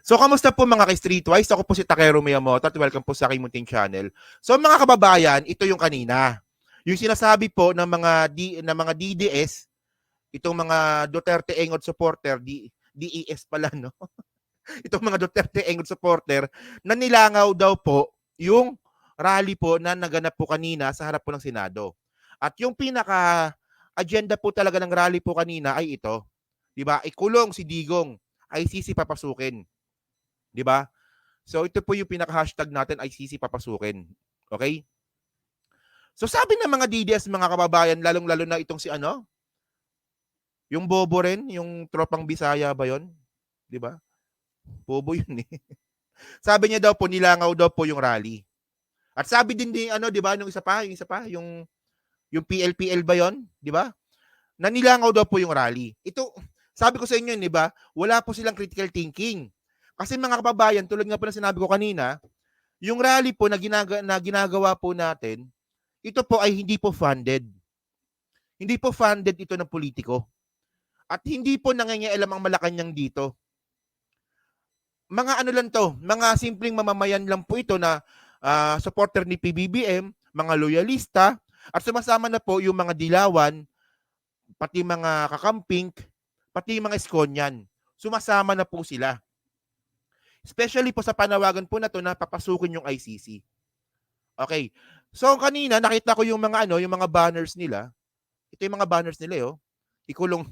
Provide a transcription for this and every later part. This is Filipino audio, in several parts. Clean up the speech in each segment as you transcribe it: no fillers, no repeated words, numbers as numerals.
So, kamusta po mga ka-Streetwise? Ako po si Takero Miyamoto at welcome po sa aking munting channel. So, mga kababayan, ito yung kanina. Yung sinasabi po ng mga DDS, itong mga Duterte Engot supporter, DES pala, no? Itong mga Duterte Engot supporter, na nilangaw daw po yung rally po na naganap po kanina sa harap po ng Senado. At yung pinaka-agenda po talaga ng rally po kanina ay ito. Diba? Ikulong si Digong, ICC papasukin. 'Di ba? So ito po yung pinaka-hashtag natin, ICC papasukin. Okay? So sabi ng mga DDS, mga kababayan, lalong-lalo na itong si ano, yung Bobo rin, yung tropang Bisaya ba 'yon? 'Di ba? Bobo yun eh. Sabi niya daw po, nilangaw daw po yung rally. At sabi din ni ano, 'di ba, yung isa pa, yung PLPL ba 'yon, 'di ba? Na nilangaw daw po yung rally. Ito, sabi ko sa inyo, 'di ba? Wala po silang critical thinking. Kasi mga kababayan, tulad nga po ng sinabi ko kanina, yung rally po na ginagawa po natin, ito po ay hindi po funded. Hindi po funded ito ng politiko. At hindi po nangingialam ang Malacanang dito. Mga ano lang to, mga simpleng mamamayan lang po ito na supporter ni PBBM, mga loyalista, at sumasama na po yung mga dilawan, pati mga kakamping, pati mga Eskonyan. Sumasama na po sila. Especially po sa panawagan po na to na papasukin yung ICC. Okay. So kanina nakita ko yung mga yung mga banners nila. Ito yung mga banners nila, oh. Ikulong.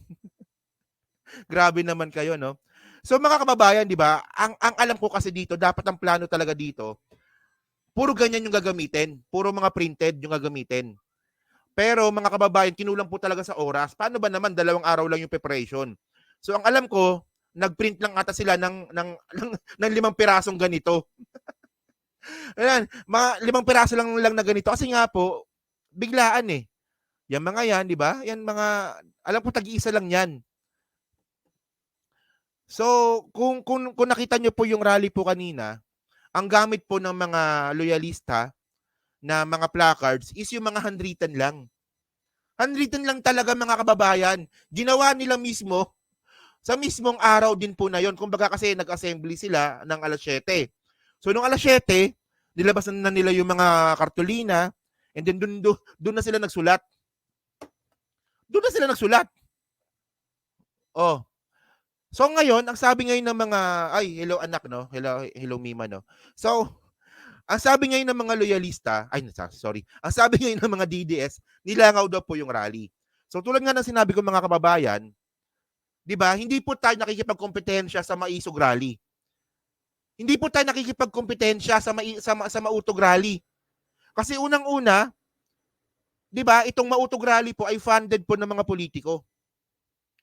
Grabe naman kayo, no? So mga kababayan, 'di ba? Ang alam ko kasi dito, dapat ang plano talaga dito, puro ganyan yung gagamitin. Puro mga printed yung gagamitin. Pero mga kababayan, kinulang po talaga sa oras. Paano ba naman 2 araw lang yung preparation? So ang alam ko, nagprint lang ata sila ng 5 pirasong ganito. Ayan, mga 5 piraso lang na ganito kasi nga po biglaan eh. Yan mga yan, 'di ba? Yan mga alam ko tag-iisa lang 'yan. So, kung nakita niyo po yung rally po kanina, ang gamit po ng mga loyalista na mga placards is yung mga handwritten lang. Handwritten lang talaga, mga kababayan. Ginawa nila mismo sa mismong araw din po na yon. Kumbaga kasi nag-assembly sila ng alas 7. So nung alas 7, nilabas na nila yung mga kartolina, and then doon na sila nagsulat. Doon na sila nagsulat. Oh. So ngayon, ang sabi ngayon ng mga, ay, hello anak, no? Hello Mima, no? So, ang sabi ngayon ng mga loyalista, ay, sorry. Ang sabi ngayon ng mga DDS, nilangaw daw po yung rally. So tulad nga ng sinabi ko, mga kababayan, 'di ba? Hindi po tayo nakikipagkompetensya sa maisog rally. Hindi po tayo nakikipagkompetensya sa mautog rally. Kasi unang-una, 'di ba, itong mautog rally po ay funded po ng mga politiko.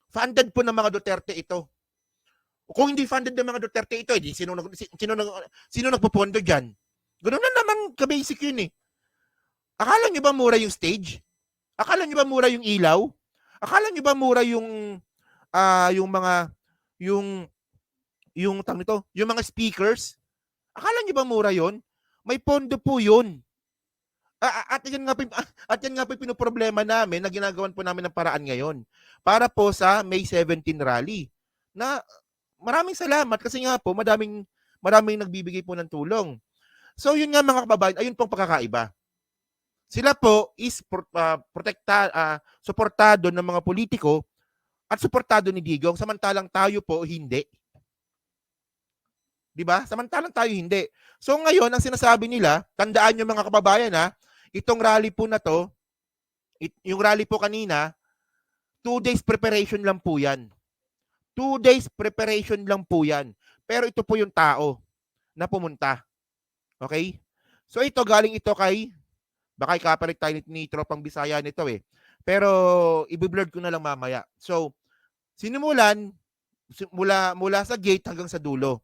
Funded po ng mga Duterte ito. Kung hindi funded ng mga Duterte ito, edi sino nagpopondo diyan? Ganoon na naman ka-basic 'yun eh. Akala niyo ba mura yung stage? Akala niyo ba mura yung ilaw? Akala niyo ba mura yung yung mga yung tang nito, yung mga speakers? Akala niyo ba mura 'yon? May pondo po 'yon. At yan nga po yung pinoproblema namin na ginagawan po namin ng paraan ngayon para po sa May 17 rally. Na maraming salamat kasi nga po maraming nagbibigay po ng tulong. So yun nga, mga kababayan, ayun pong pagkakaiba. Sila po is suportado ng mga politiko at suportado ni Digong, samantalang tayo po hindi. 'Di ba? Samantalang tayo hindi. So ngayon, ang sinasabi nila, tandaan niyo mga kababayan ha, itong rally po na to, yung rally po kanina, 2 days preparation lang po yan. 2 days preparation lang po yan. Pero ito po yung tao na pumunta. Okay? So ito, galing ito kay, baka ikapalit tayo ni Tropang Bisaya nito eh. Pero i-blurred ko na lang mamaya. So, sinimulan mula sa gate hanggang sa dulo.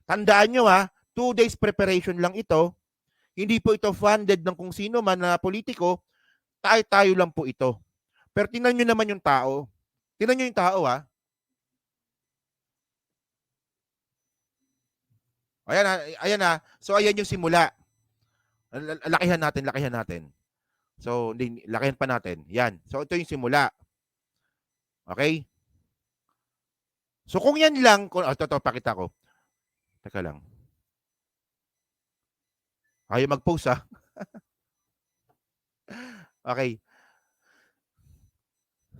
Tandaan nyo ha, 2 days preparation lang ito. Hindi po ito funded ng kung sino man na politiko. Tayo lang po ito. Pero tingnan nyo naman yung tao. Tingnan nyo yung tao ha. Ayan ha. So ayan yung simula. Lakihan natin. So, lakihan pa natin. Yan. So ito yung simula. Okay? So kung yan lang, ito pakita ko. Teka lang. Ayaw mag-post ha. Okay.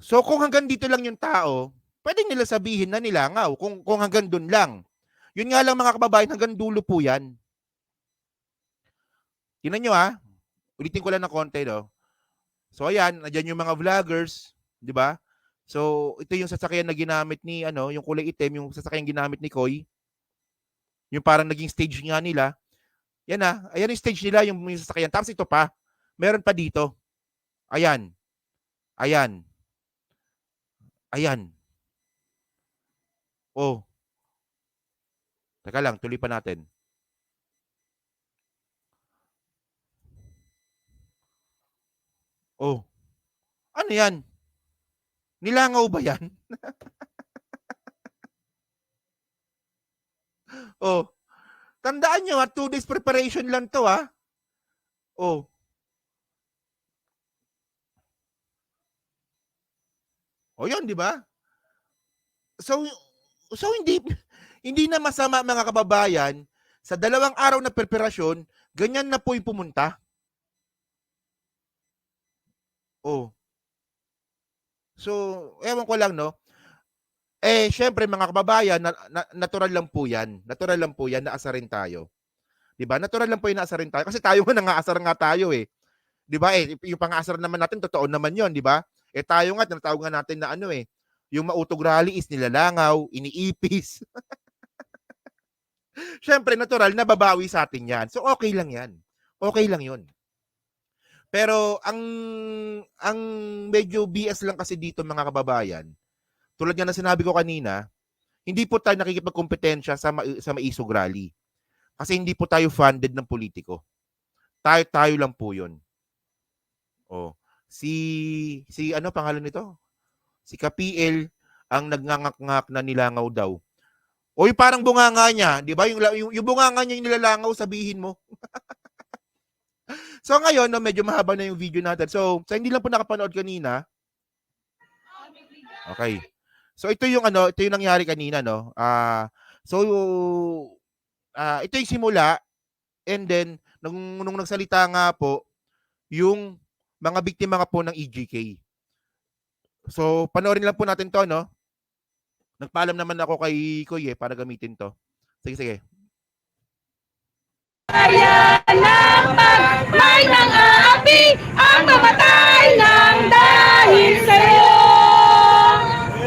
So kung hanggang dito lang yung tao, pwede nila sabihin na nilangaw kung hanggang dun lang. Yun nga lang mga kababayan, hanggang dulo po yan. Tingnan nyo ha. Ulitin ko lang ng konti, no? So ayan, nandiyan yung mga vloggers, di ba? So ito yung sasakyan na ginamit ni, yung kulay itim, yung sasakyan ginamit ni Koy. Yung parang naging stage nga nila. Yan ha, ayan yung stage nila, yung sasakyan. Tapos ito pa, meron pa dito. Ayan. Ayan. Ayan. Oh. Teka lang, tuloy pa natin. Oh. Ano yan? Nilangaw ba yan? Oh. Tandaan nyo ha, 2 days preparation lang to ha. Oh. O yun, di ba? So hindi na masama mga kababayan, sa 2 araw na preparasyon, ganyan na po yung pumunta. Oh. So, ewan ko lang, no? Syempre mga kababayan, natural lang po yan. Natural lang po yan, naasarin tayo. 'Di ba? Natural lang po yung naasarin tayo kasi tayo nga nangaasar nga tayo eh. 'Di ba? Yung pang-aasar naman natin totoo naman 'yon, 'di ba? Tayo nga tinatawag nga natin na yung mautog rally is nilalangaw, iniipis. Syempre natural na babawi sa atin 'yan. So okay lang 'yan. Okay lang 'yon. Pero ang medyo BS lang kasi dito mga kababayan, tulad nga na sinabi ko kanina, hindi po tayo nakikipagkompetensya sa maisog rally. Kasi hindi po tayo funded ng politiko. Tayo lang po 'yon. Oh, si ano pangalan nito? Si Kapiel ang nagnganganak na nilangaw daw. O yung parang bunganga niya, 'di ba? Yung bunganga niya yung nilalangaw, sabihin mo. So ngayon, no, medyo mahaba na yung video natin. So, sa hindi lang po nakapanood kanina. Okay. So ito yung nangyari kanina, no. Ito yung simula, and then nung nagsalita nga po yung mga biktima nga po ng EJK. So panoorin lang po natin to, no. Nagpaalam naman ako kay Kuya para gamitin to. Sige. Ayan ang pagmay ng api, ang mamatay ng dahil sa'yo.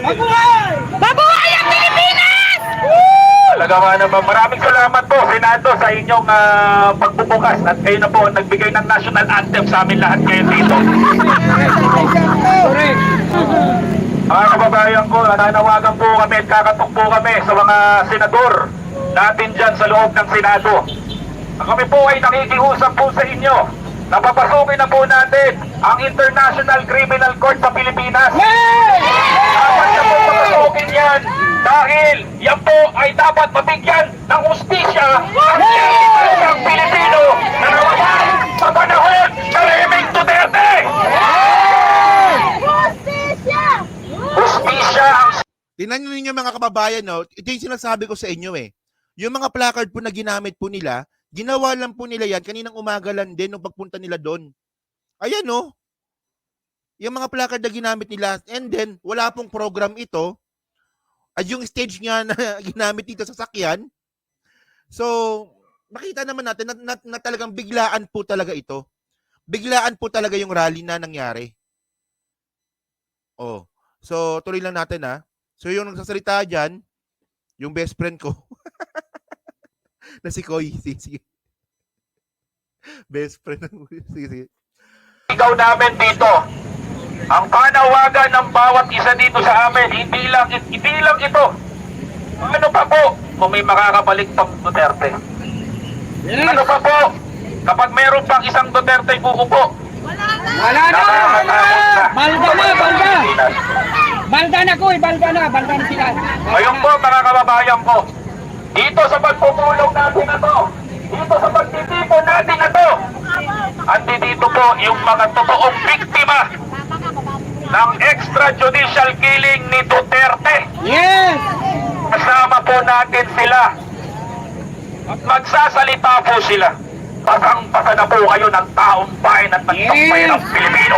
Mabuhay! Mabuhay ang Pilipinas! Talaga nga naman, maraming salamat po, Senado, sa inyong pagbubukas at kayo na po nagbigay ng national anthem sa amin lahat ngayon dito. Mga kababayan ko, nananawagan po kami at kakatok po kami sa mga senador natin dyan sa loob ng Senado. Kami po ay nakikiusap po sa inyo na papasukin na po natin ang International Criminal Court sa Pilipinas. Dapat na po papasukin yan dahil yan po ay dapat mabigyan ng hustisya at ng Pilipino na nawalan sa panahon ng Reming Duterte. Hustisya ang... Tingnan nyo ninyo mga kababayan, no? Ito yung sinasabi ko sa inyo eh. Yung mga placard po na ginamit po nila, ginawa lang po nila yan kaninang umaga lang din nung pagpunta nila doon. Ayan, no? Yung mga placard na ginamit nila, and then wala pong program ito. At yung stage nga na ginamit dito sa sakyan. So, makita naman natin na talagang biglaan po talaga ito. Biglaan po talaga yung rally na nangyari. Oh. So, tuloy lang natin ha. So, yung nagsasalita dyan, yung best friend ko, na si Koy. Sige. Best friend. Sige. Ikaw namin dito, ang panawagan ng bawat isa dito sa amin, hindi lang ito. Ano pa po kung may makakabalik pang Duterte? Yes. Ano pa po kapag mayroon pang isang Duterte buupo? Wala na! Balda na ko, balda na sila. Ayun po mga kababayan ko, dito sa pagpupulong natin na to, dito sa pagtitipon natin na to, andi dito po yung mga totoong biktima ng extrajudicial killing ni Duterte. Yes! Kasama po natin sila. Magsasalita po sila. Pasang-pasa na po kayo ng taong bayan at ng bayan ng Pilipino.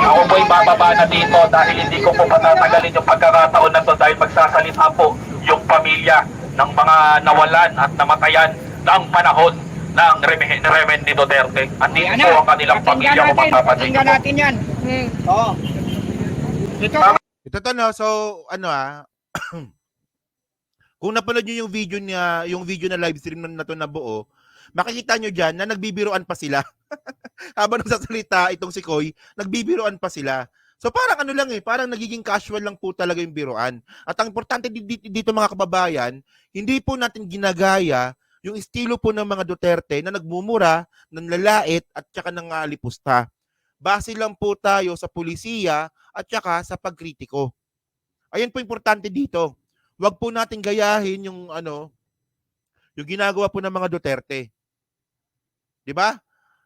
Ako po'y bababa na dito dahil hindi ko po patatagalin yung pagkakataon na to dahil magsasalita po yung pamilya ng mga nawalan at namatayan ng panahon ng remen ni Duterte. Andito po ang kanilang pamilya kung mapapansin Pakinggan po. natin yan. Oo. Ito. Ito to no, so ano kung napanood niyo yung video na live stream na to na buo, makikita niyo diyan na nagbibiruan pa sila. Habang nagsasalita itong si Koy, nagbibiruan pa sila. So parang ano lang parang nagiging casual lang po talaga yung biruan. At ang importante dito mga kababayan, hindi po natin ginagaya yung estilo po ng mga Duterte na nagmumura, nanlalait at saka nangalipusta. Base lang po tayo sa pulisiya at saka sa pagkritiko. Ayan po importante dito. Huwag po natin gayahin yung yung ginagawa po ng mga Duterte. 'Di ba?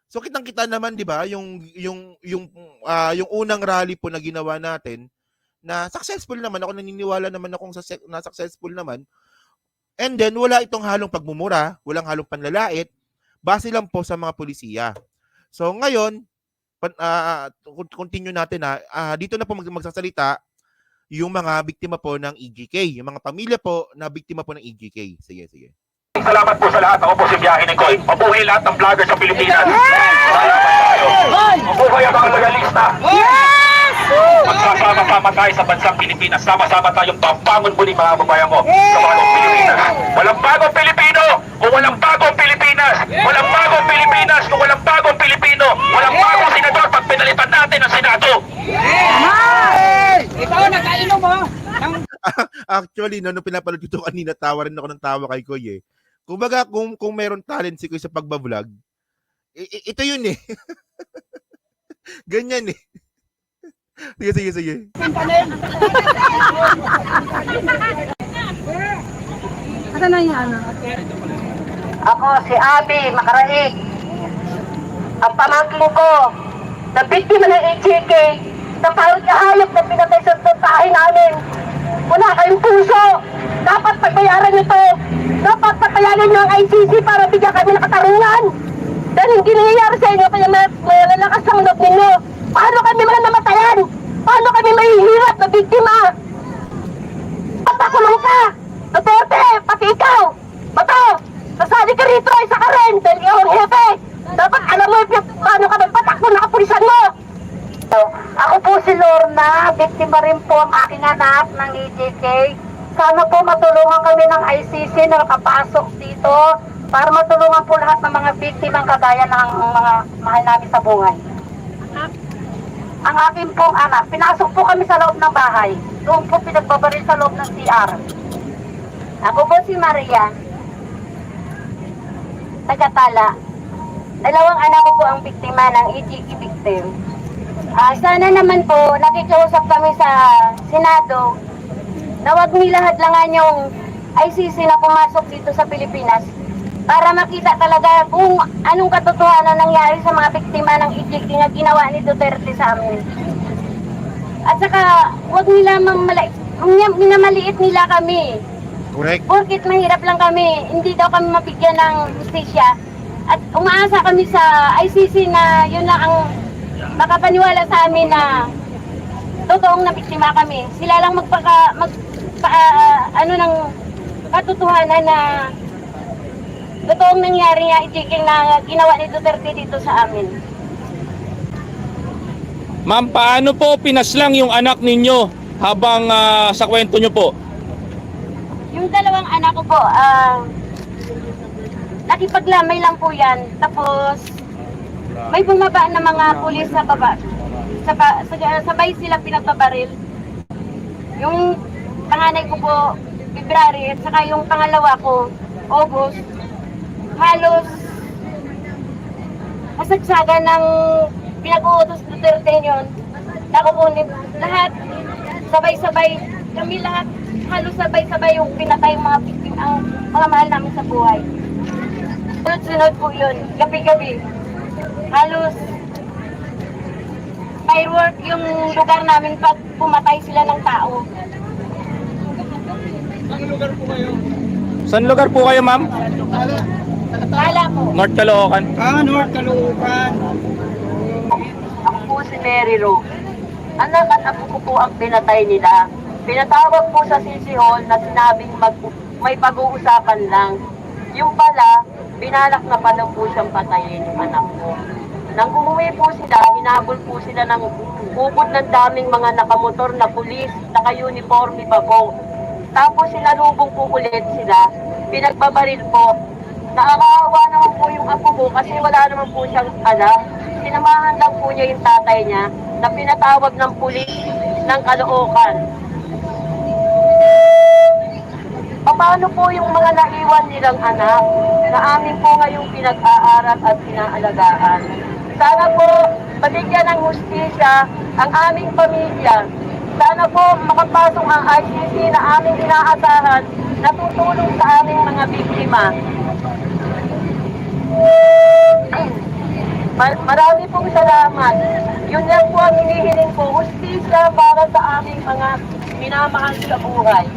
So kitang-kita naman 'di ba yung unang rally po na ginawa natin na successful naman. Ako naniniwala naman akong na successful naman. And then wala itong halong pagmumura, walang halong panlalait, base lang po sa mga pulisiya. So ngayon, continue natin dito na po magsasalita yung mga biktima po ng EGK, yung mga pamilya po na biktima po ng EGK. Sige. Salamat po sa lahat. Ako po si Biyahe Koy. Mabuhay lahat ng vlogger sa Pilipinas. Salamat tayo. Mabuhay ang mga loyalista. Magsasama-sama tayo sa bansang Pilipinas. Sama-sama tayong papangon muli mga kababayan ko sa bagong Pilipinas. Walang bagong Pilipino kung walang bagong Pilipinas. Walang bagong Pilipinas kung walang bagong Pilipino. Walang bagong senador pag pinalitan natin ang Senado. Ito, nakainom mo. Actually, nung pinapanood ko ito kanina, tawa rin ako ng tawa kay Koy Kumbaga, kung meron talent si Koy sa pagbablog, ito yun Ganyan Sige. Ano na yan? Ako si Abby Makaraig. Ang pamangkin ko na biktima ng HJK sa kahayop na pinatay sa tahay namin. Wala kayong puso. Dapat pagbayaran nyo to. Dapat pagbayaran nyo ang ICC para bigyan kami ng katarungan. Dahil hindi nangyayari sa inyo kaya malalakas ang loob ninyo. Paano kami mga namatayan? Paano kami mahihirap na biktima? Patakulong ka! Duterte, pati ikaw! Bato! Sasali ka rito, isa ka rin! Dahil ikaw ang hepe! Dapat alam mo paano ka magpatakbo na kapulisan mo! Ako po si Lorna, biktima rin po ang aking anak ng EJK. Sana po matulungan kami ng ICC na nakapasok dito para matulungan po lahat ng mga biktimang kagaya ng mga mahal namin sa buhay. Ang aking pong anak, pinasok po kami sa loob ng bahay. Doon po pinagbabaril sa loob ng CR. Ako po si Maria, taga-Tala. Dalawang anak ko po ang biktima ng EJK victim. Sana naman po, nakikiusap kami sa Senado na wag nilahadlangan yung ICC na pumasok dito sa Pilipinas para makita talaga kung anong katotohanan nangyari sa mga biktima ng EJK na ginawa ni Duterte sa amin. At saka, wag nila minamaliit nila kami. Correct. Porkit mahirap lang kami, hindi daw kami mabigyan ng justisya. At umaasa kami sa ICC na yun lang ang makapaniwala sa amin na totoong nabiktima kami. Sila lang ng katotohanan na totoong nangyari nga ijiking na ginawa ni Duterte dito sa amin. Ma'am, paano po pinaslang yung anak ninyo habang sa kwento nyo po? Yung dalawang anak ko po, nakipaglamay lang po yan. Tapos, may bumaba na mga pulis sa baba. Sabay sila pinagbabaril. Yung panganay ko po, February, at saka yung pangalawa ko, August, halos kasagsagan ng pinag-uutos Duterte yun. Nakukunin lahat, sabay-sabay, kami lahat, halos sabay-sabay yung pinatay yung mga victim, ang mga mahal namin sa buhay. Sunod-sunod po yun, gabi-gabi. Halos firework yung lugar namin pag pumatay sila ng tao. Saan lugar po kayo, ma'am? Kala po. North Caloocan. North Caloocan. Ako po si Mary Rose. Anak at apo ko po ang pinatay nila. Pinatawag po sa City Hall na sinabing may pag-uusapan lang. Yung pala, binalak na pa lang po siyang patayin yung anak ko. Nang umuwi po sila, hinabol po sila ng ubod ng daming mga nakamotor na pulis, naka-uniforme pa po. Tapos sinalubong po ulit sila, pinagbabaril po. Nakakaawa naman po yung apo ko kasi wala naman po siyang alam. Sinamahan lang po niya yung tatay niya na pinatawag ng pulis ng Caloocan. Paano po yung mga naiwan nilang anak na amin po ngayong pinag-aaral at pinaalagaan? Sana po mabigyan ng hustisya ang aming pamilya. Sana po makapasok ang ICC na aming inaasahan na tutulong sa aming mga biktima. Marami pong salamat. Yun lang po ang hinihiling ko, hustisya para sa aming mga minamahal sa buhay.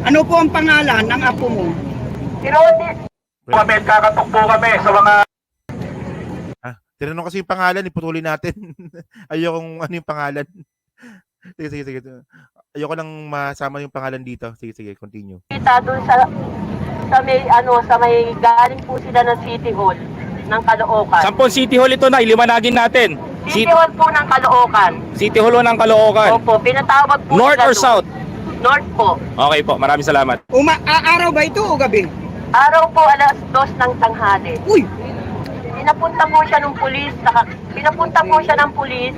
Ano po ang pangalan ng apo mo? Si Rodi, Kami, kakatok po kami sa mga Tinanong kasi yung pangalan, iputulin natin. Ayokong ano yung pangalan. Sige. Ayoko lang masama yung pangalan dito. Sige, continue. kita doon sa may galing po sila ng City Hall ng Caloocan. Saan po City Hall ito na? Iliwanagin natin. City Hall po ng Caloocan. City Hall ng Caloocan. Opo, pinatawag po North sila or doon. south? North po. Okay po, maraming salamat. Araw ba ito o gabi? Araw po 2:00 ng tanghali. Uy! Pinapunta po siya ng pulis,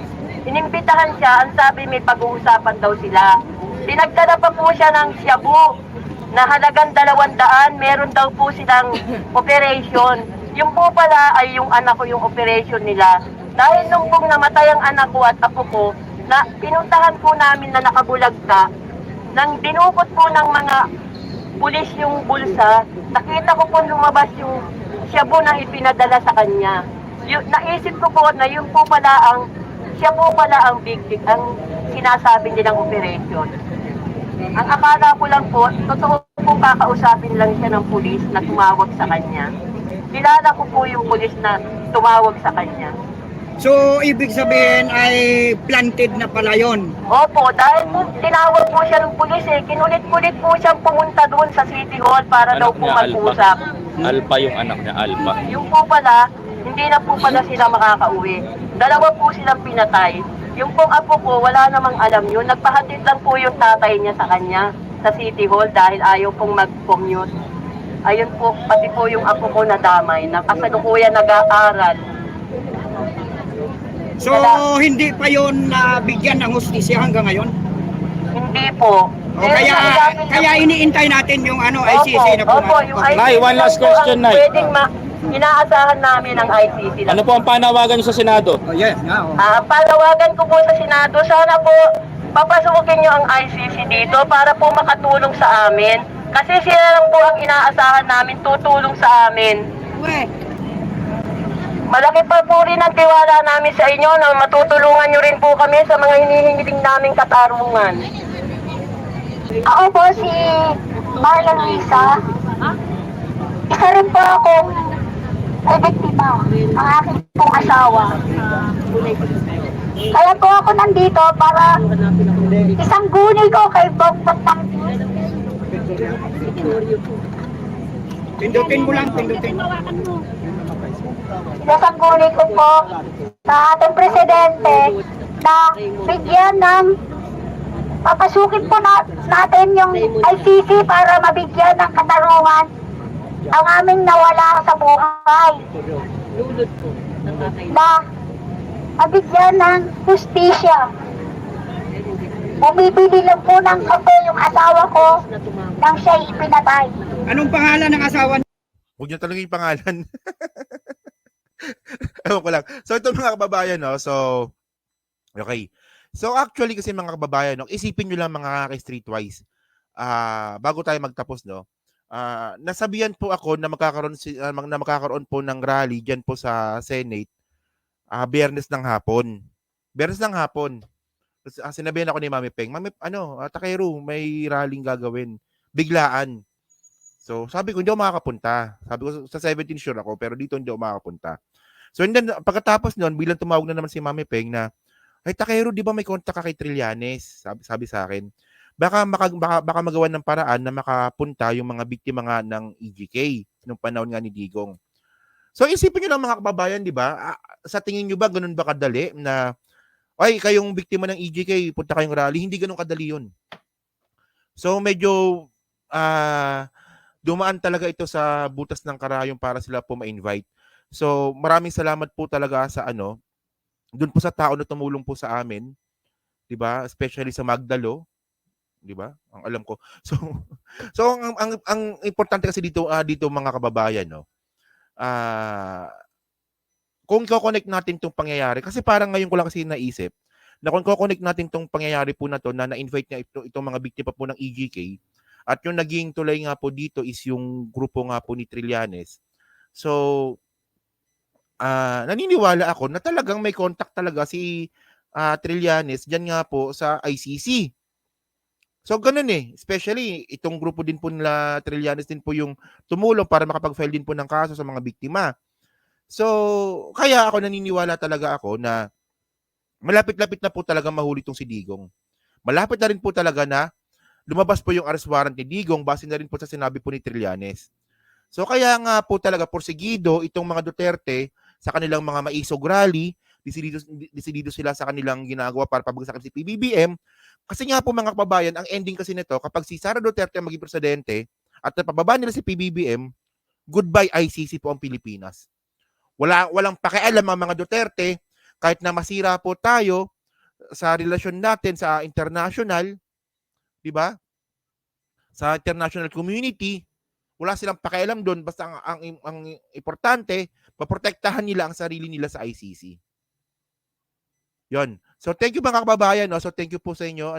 inimbitahan siya, ang sabi may pag-uusapan daw sila. Dinagdala pa po siya ng shabu na halagang 200, meron daw po silang operation. Yung po pala ay yung anak ko yung operation nila. Dahil nung pong namatay ang anak ko at apo ko, na pinuntahan po namin na nakabulagta, nang dinukot po ng mga pulis yung bulsa, nakita ko po lumabas yung shabu na ipinadala sa kanya. Naisip ko po na yun po pala siya po pala ang victim, ang sinasabi nilang operation. Ang akala ko lang po, totoo po kakausapin lang siya ng pulis na tumawag sa kanya. Kilala ko po yung pulis na tumawag sa kanya. So, ibig sabihin ay planted na pala yun. Opo, dahil po tinawag po siya ng pulis kinulit-kulit po siyang pumunta doon sa City Hall para daw po mag-usap. Alpa yung anak niya, Alpa. Yung po pala, hindi na po pala sila makakauwi. Dalawa po silang pinatay. Yung pong apo ko, wala namang alam yun. Nagpahatid lang po yung tatay niya sa kanya sa City Hall dahil ayaw pong mag-commute. Ayun po, pati po yung apo ko nadamay, na kasalukuyan nag-aaral. So, hindi pa yun nabigyan ng hustisya hanggang ngayon? Hindi po. O kaya iniintay natin yung ICC na Opo, yung ICC. Nay, one last question, Nay. Pwedeng inaasahan namin ang ICC lang. Ano po ang panawagan niyo sa Senado? Oh, yes, nga. Palawagan ko po sa Senado, sana po papasukin nyo ang ICC dito para po makatulong sa amin. Kasi sila lang po ang inaasahan namin, tutulong sa amin. Malaki pa po rin ang tiwala namin sa inyo na matutulungan nyo rin po kami sa mga hinihingiling naming katarungan. Ako po si Marla Luisa. Isa rin po akong biktima, ang aking pong asawa. Kaya po ako nandito para isang guni ko kay Bob Pampangkin. Pindutin mo lang, pindutin. Isang guni ko po sa ating presidente na bigyan ng papasukin po natin yung ICC para mabigyan ng katarungan ang aming nawala sa buhay. Na mabigyan ng hustisya. Bumibili lang po ng kape yung asawa ko nang siya ipinatay. Anong pangalan ng asawa niyo? Huwag niyo tanongin yung pangalan. Ewan ko lang. So, ito mga kababayan, no? So, okay. So, actually, kasi mga kababayan, no? Isipin nyo lang mga streetwise. Bago tayo magtapos, no? Nasabihan po ako na magkakaroon po ng rally dyan po sa Senate Biyernes ng hapon. Biyernes ng hapon. Sinabihan ako ni Mami Peng, Mami, Takero, may rallying gagawin. Biglaan. So, sabi ko, hindi ako makakapunta. Sabi ko, sa 17 sure ako, pero dito hindi ako makakapunta. So, and then, pagkatapos nun, bilang tumawag na naman si Mami Peng na, ay, Takero, di ba may contact ka kay Trillanes? Sabi sa akin. Baka magawan ng paraan na makapunta yung mga biktima nga ng EGK nung panahon nga ni Digong. So, isipin nyo lang mga kababayan, di ba? Sa tingin nyo ba, ganun ba kadali na, ay, kayong biktima ng EGK, punta kayong rally? Hindi ganun kadali yun. So, medyo, dumaan talaga ito sa butas ng karayong para sila po ma-invite. So, maraming salamat po talaga sa doon po sa tao na tumulong po sa amin, 'di ba? Especially sa Magdalo, 'di ba? Ang alam ko. So ang importante kasi dito mga kababayan, no. Kung ko-connect natin 'tong pangyayari kasi parang ngayon ko lang kasi naisip na kung ko-connect natin 'tong pangyayari po na 'to na na-invite niya itong mga biktima po ng EGK at yung naging tulay nga po dito is yung grupo nga po ni Trillanes. So, naniniwala ako na talagang may contact talaga si Trillanes diyan nga po sa ICC. So ganun especially itong grupo din po nila Trillanes din po yung tumulong para makapag-file din po ng kaso sa mga biktima. So kaya ako naniniwala talaga ako na malapit-lapit na po talaga mahuli itong si Digong. Malapit na rin po talaga na lumabas po yung arrest warrant ni Digong base na rin po sa sinabi po ni Trillanes. So kaya nga po talaga porsigido itong mga Duterte sa kanilang mga maisog rally, desidido sila sa kanilang ginagawa para pabagsakin si PBBM. Kasi nga po mga kababayan, ang ending kasi nito, kapag si Sara Duterte ang maging presidente at napababa nila si PBBM, goodbye ICC po ang Pilipinas. Walang pakialam ang mga Duterte, kahit na masira po tayo sa relasyon natin sa international, di ba? Sa international community, wala silang pakialam doon, basta ang importante, maprotektahan nila ang sarili nila sa ICC. Yon. So thank you mga kababayan, no. So thank you po sa inyo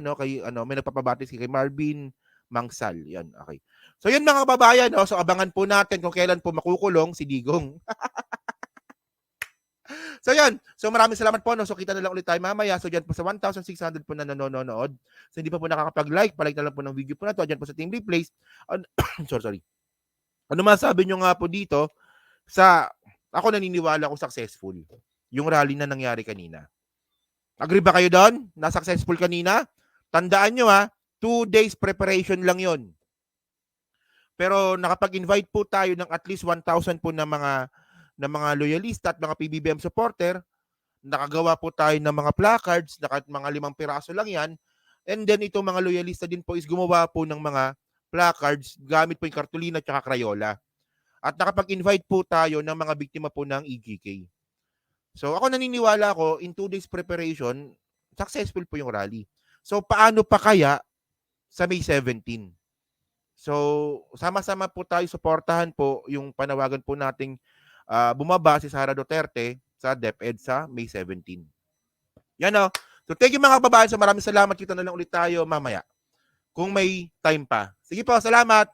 may nagpapabati kay Marvin Mangsal. Yan, okay. So yun mga kababayan, no. So abangan po natin kung kailan po makukulong si Digong. So yan. So maraming salamat po, no. So kita na lang ulit tayo mamaya. So diyan po sa 1,600 po na nanonood. So hindi pa po nakakapag-like, palike na lang po ng video po na to. Diyan po sa Team Replays. Sorry. Ano masabi nyo nga po dito ako naniniwala ko successful yung rally na nangyari kanina. Agree ba kayo doon? Na successful kanina? Tandaan nyo 2 days preparation lang yon. Pero nakapag-invite po tayo ng at least 1,000 po na mga loyalista at mga PBBM supporter. Nakagawa po tayo ng mga placards, mga 5 piraso lang yan. And then itong mga loyalista din po is gumawa po ng mga placards gamit po yung kartulina at Crayola. At nakapag-invite po tayo ng mga biktima po ng EGK. So ako naniniwala ako, in 2 days preparation, successful po yung rally. So paano pa kaya sa May 17? So sama-sama po tayo, suportahan po yung panawagan po nating bumaba si Sara Duterte sa DepEd sa May 17. Yan o. So thank you mga kababayan. So maraming salamat. Kita na lang ulit tayo mamaya kung may time pa. Sige po, salamat.